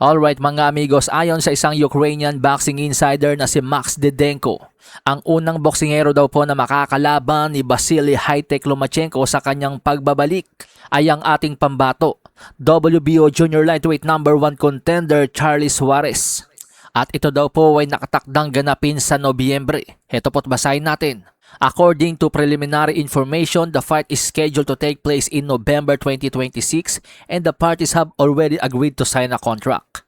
Alright mga amigos, ayon sa isang Ukrainian boxing insider na si Max Didenko, ang unang boksingero daw po na makakalaban ni Vasily High-Tech Lomachenko sa kanyang pagbabalik ay ang ating pambato, WBO Junior Lightweight number 1 contender Charlie Suarez. At ito daw po ay nakatakdang ganapin sa Nobyembre. Heto po't basahin natin. According to preliminary information, the fight is scheduled to take place in November 2026 and the parties have already agreed to sign a contract.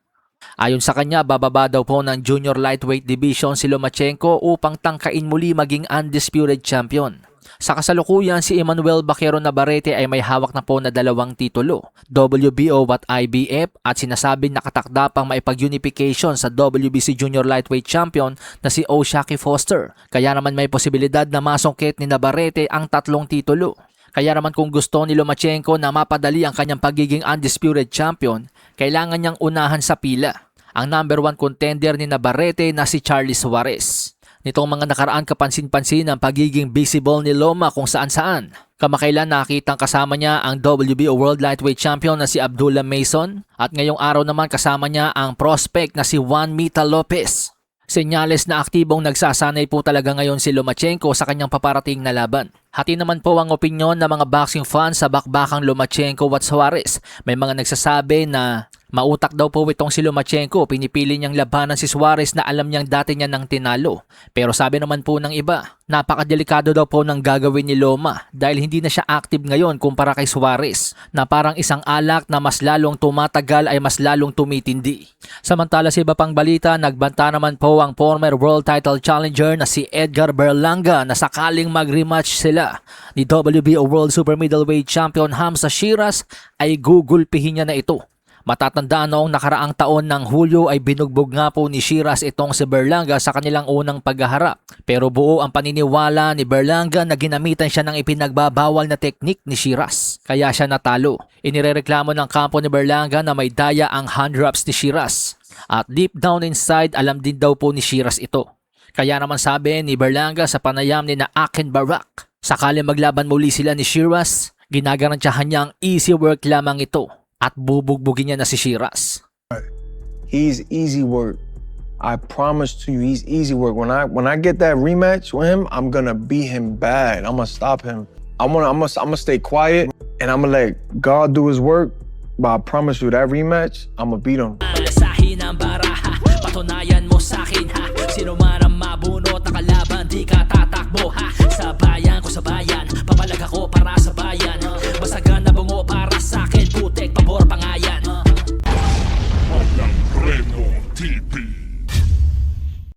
Ayon sa kanya, bababa daw po ng junior lightweight division si Lomachenko upang tangkain muli maging undisputed champion. Sa kasalukuyan, si Emmanuel Baquero Navarrete ay may hawak na po na 2 titulo, WBO at IBF, at sinasabing nakatakda pang maipag-unification sa WBC Junior Lightweight Champion na si O'Shaquie Foster. Kaya naman may posibilidad na masungkit ni Navarrete ang 3 titulo. Kaya naman kung gusto ni Lomachenko na mapadali ang kanyang pagiging undisputed champion, kailangan niyang unahan sa pila ang number 1 contender ni Navarrete na si Charlie Suarez. Nitong mga nakaraan, kapansin-pansin ang pagiging visible ni Loma kung saan-saan. Kamakailan nakitang kasama niya ang WBO World Lightweight Champion na si Abdullah Mason at ngayong araw naman kasama niya ang prospect na si Juan Mita Lopez. Senyales na aktibong nagsasanay po talaga ngayon si Lomachenko sa kanyang paparating na laban. Hati naman po ang opinyon ng mga boxing fans sa bakbakang Lomachenko at Suarez. May mga nagsasabi na mautak daw po itong si Lomachenko, pinipili niyang labanan si Suarez na alam niyang dati niya nang tinalo. Pero sabi naman po ng iba, napakadelikado daw po ng gagawin ni Loma dahil hindi na siya active ngayon kumpara kay Suarez na parang isang alak na mas lalong tumatagal ay mas lalong tumitindi. Samantala sa iba pang balita, nagbanta naman po ang former world title challenger na si Edgar Berlanga na sakaling mag-rematch sila ni WBO World Super Middleweight Champion Hamza Sheeraz ay gugulpihin niya na ito. Matatandaan noong nakaraang taon ng Hulyo ay binugbog nga po ni Sheeraz itong si Berlanga sa kanilang unang paghaharap. Pero buo ang paniniwala ni Berlanga na ginamitan siya ng ipinagbabawal na teknik ni Sheeraz. Kaya siya natalo. Inirereklamo ng kampo ni Berlanga na may daya ang hand wraps ni Sheeraz. At deep down inside, alam din daw po ni Sheeraz ito. Kaya naman sabi ni Berlanga sa panayam ni na Akin Barak, sakali maglaban muli sila ni Sheeraz, ginagarantiyahan niya ang easy work lamang ito. At bubugbugin niya na si Sheeraz. He's easy work. I promise to you, he's easy work. When I get that rematch with him, I'm gonna beat him bad. I'm gonna stop him. I'm gonna stay quiet and I'm gonna let God do his work. But I promise you, that rematch, I'm gonna beat him. Sahin ang baraha, patunayan mo sa'kin ha. Sino man ang mabunot na kalaban, di ka tatakbo ha. Sa bayan ko sa bayan, papalag ako